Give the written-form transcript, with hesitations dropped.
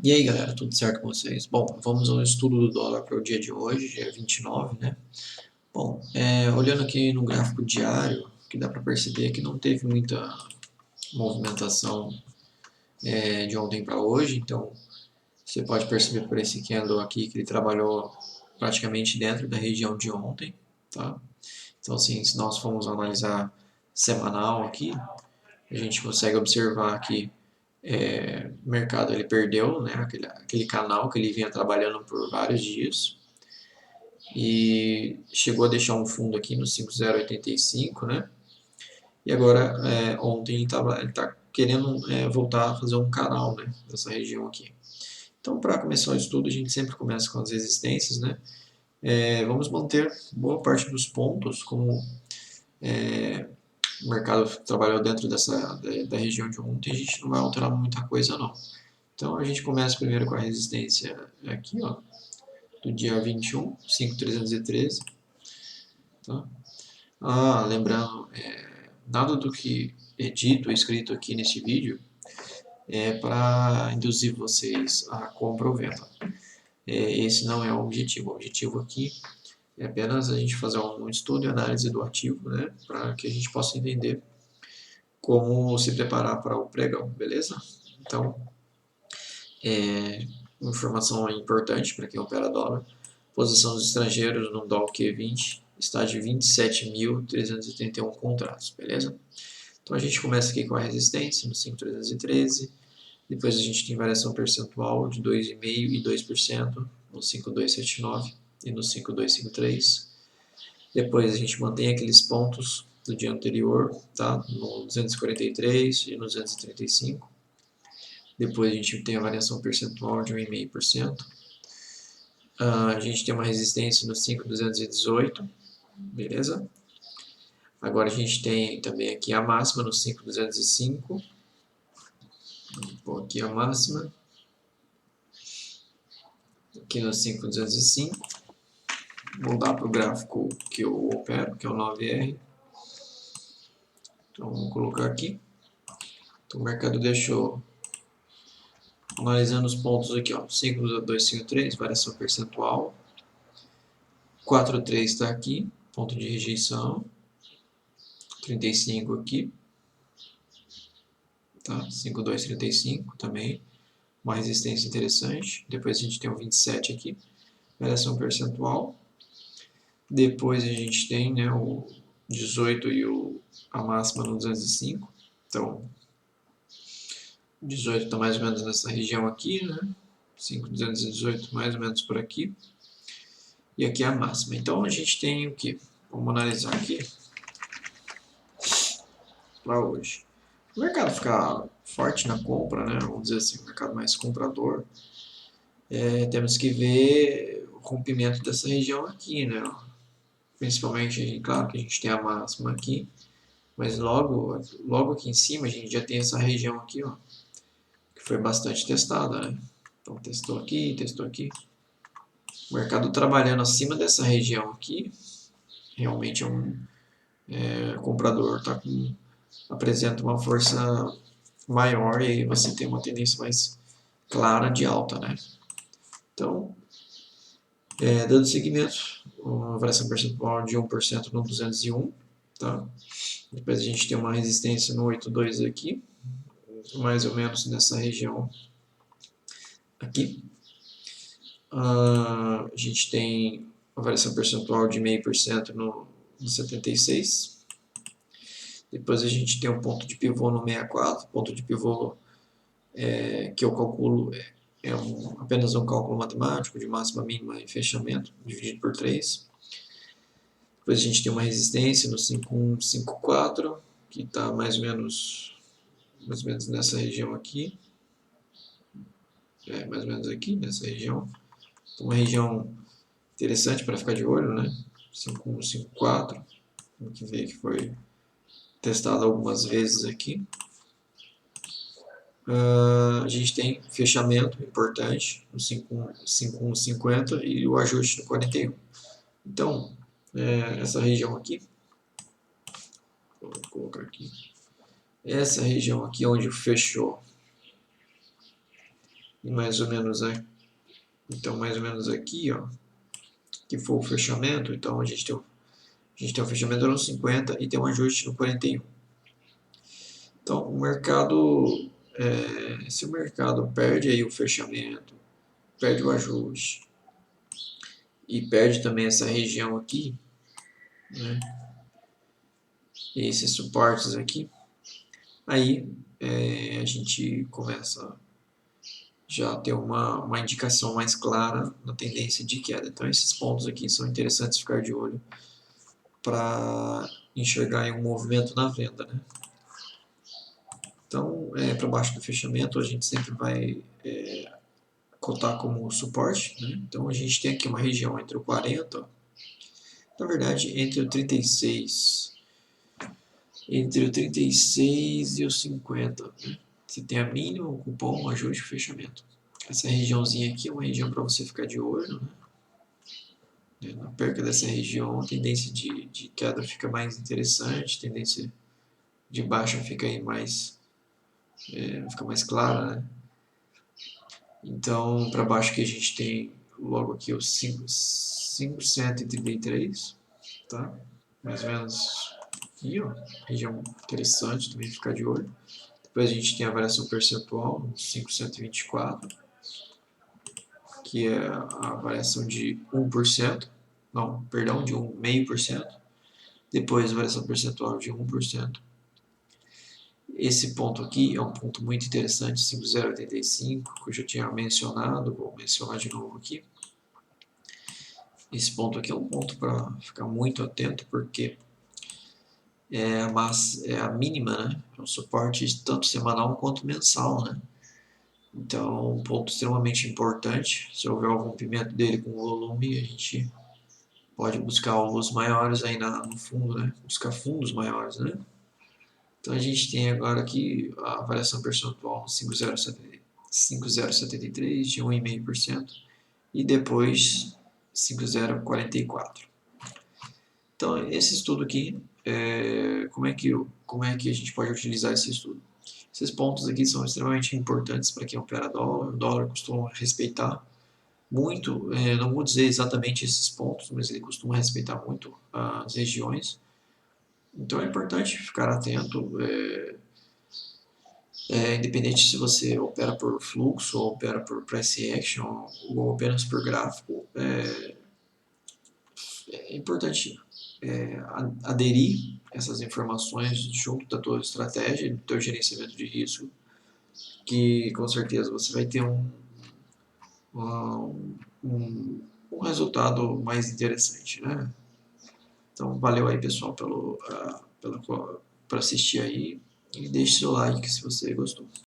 E aí galera, tudo certo com vocês? Bom, vamos ao estudo do dólar para o dia de hoje, dia 29, né? Bom, olhando aqui no gráfico diário, que dá para perceber que não teve muita movimentação de ontem para hoje, então você pode perceber por esse candle aqui que ele trabalhou praticamente dentro da região de ontem, tá? Então assim, se nós formos analisar semanal aqui, a gente consegue observar que o mercado ele perdeu, né, aquele canal que ele vinha trabalhando por vários dias e chegou a deixar um fundo aqui no 5085, né? E agora ontem ele tá querendo voltar a fazer um canal, né, nessa região aqui. Então, para começar o estudo, a gente sempre começa com as resistências, né? Vamos manter boa parte dos pontos, como o mercado trabalhou dentro da região de ontem, a gente não vai alterar muita coisa não. Então a gente começa primeiro com a resistência aqui, ó, do dia 21, 5.313. Tá? Lembrando, nada do que é dito ou escrito aqui nesse vídeo é para induzir vocês a compra ou venda. Esse não é o objetivo. O objetivo aqui é apenas a gente fazer um estudo e análise do ativo, né, para que a gente possa entender como se preparar para o pregão, beleza? Então, informação importante para quem opera dólar. Posição dos estrangeiros no dólar Q20 está de 27.331 contratos, beleza? Então a gente começa aqui com a resistência no 5.313, depois a gente tem variação percentual de 2,5% e 2% no 5.279 e no 5.253. Depois a gente mantém aqueles pontos do dia anterior, tá? No 243 e no 235. Depois a gente tem a variação percentual de 1,5%. A gente tem uma resistência no 5.218, beleza? Agora a gente tem também aqui a máxima no 5.205. Vou aqui a máxima. Aqui no 5.205. Vou dar para o gráfico que eu opero, que é o 9R. Então vamos colocar aqui. Então o mercado deixou, analisando os pontos aqui, ó, 5.253, variação percentual. 4.3 está aqui, ponto de rejeição. 35 aqui. Tá? 5.235 também. Uma resistência interessante. Depois a gente tem o 27 aqui, variação percentual. Depois a gente tem, né, o 18 e a máxima no 205. Então, 18 está mais ou menos nessa região aqui, né? 5.218 mais ou menos por aqui. E aqui é a máxima. Então a gente tem o que? Vamos analisar aqui para hoje. O mercado ficar forte na compra, né? Vamos dizer assim, o mercado mais comprador. Temos que ver o rompimento dessa região aqui, né? Principalmente, claro que a gente tem a máxima aqui, mas logo aqui em cima a gente já tem essa região aqui, ó, que foi bastante testada, né? Então testou aqui, testou aqui. O mercado trabalhando acima dessa região aqui, realmente comprador apresenta uma força maior e aí você tem uma tendência mais clara de alta, né? Então, dando seguimento, uma variação percentual de 1% no 201, tá? Depois a gente tem uma resistência no 82 aqui, mais ou menos nessa região aqui. A gente tem uma variação percentual de 0,5% no 76. Depois a gente tem um ponto de pivô no 64, ponto de pivô que eu calculo apenas um cálculo matemático de máxima, mínima e fechamento, dividido por 3. Depois a gente tem uma resistência no 5154, que está mais ou menos nessa região aqui. Mais ou menos aqui, nessa região. Uma região interessante para ficar de olho, né? 5154, que ver que foi testado algumas vezes aqui. A gente tem fechamento importante no 5150 e o ajuste no 41. Então, essa região aqui, vou colocar aqui, essa região aqui onde fechou e mais ou menos aqui, então mais ou menos aqui, ó, que for o fechamento, então a gente tem o fechamento no 50 e tem um ajuste no 41. Então o mercado, se o mercado perde aí o fechamento, perde o ajuste e perde também essa região aqui, né, e esses suportes aqui, aí a gente começa já a ter uma indicação mais clara na tendência de queda. Então esses pontos aqui são interessantes ficar de olho para enxergar um movimento na venda, né? Então, para baixo do fechamento, a gente sempre vai cotar como suporte, né? Então a gente tem aqui uma região entre o 40, na verdade entre o 36, e o 50, né? Você tem a mínima, o cupom, o ajuste e o fechamento. Essa regiãozinha aqui é uma região para você ficar de olho, né? Na perca dessa região, a tendência de queda fica mais interessante, a tendência de baixa fica aí fica mais clara, né? Então, para baixo que a gente tem logo aqui os 533, tá? Mais ou menos aqui, ó, região interessante também ficar de olho. Depois a gente tem a variação percentual, 524, que é a variação de 1%, não, perdão, de 0,5%. Depois a variação percentual de 1%. Esse ponto aqui é um ponto muito interessante, 5,085, que eu já tinha mencionado, vou mencionar de novo aqui. Esse ponto aqui é um ponto para ficar muito atento, porque é a mínima, né? É um suporte tanto semanal quanto mensal, né? Então, um ponto extremamente importante. Se houver o rompimento dele com o volume, a gente pode buscar alvos maiores aí no fundo, né? Buscar fundos maiores, né? Então, a gente tem agora aqui a variação percentual 5,073 de 1,5% e depois 5,044. Então, esse estudo aqui, como é que a gente pode utilizar esse estudo? Esses pontos aqui são extremamente importantes para quem opera dólar. O dólar costuma respeitar muito, não vou dizer exatamente esses pontos, mas ele costuma respeitar muito as regiões. Então é importante ficar atento, independente se você opera por fluxo, ou opera por price action, ou apenas por gráfico. É importante aderir essas informações junto da tua estratégia, do teu gerenciamento de risco, que com certeza você vai ter um, um resultado mais interessante, né? Então, valeu aí, pessoal, por assistir aí e deixe seu like se você gostou.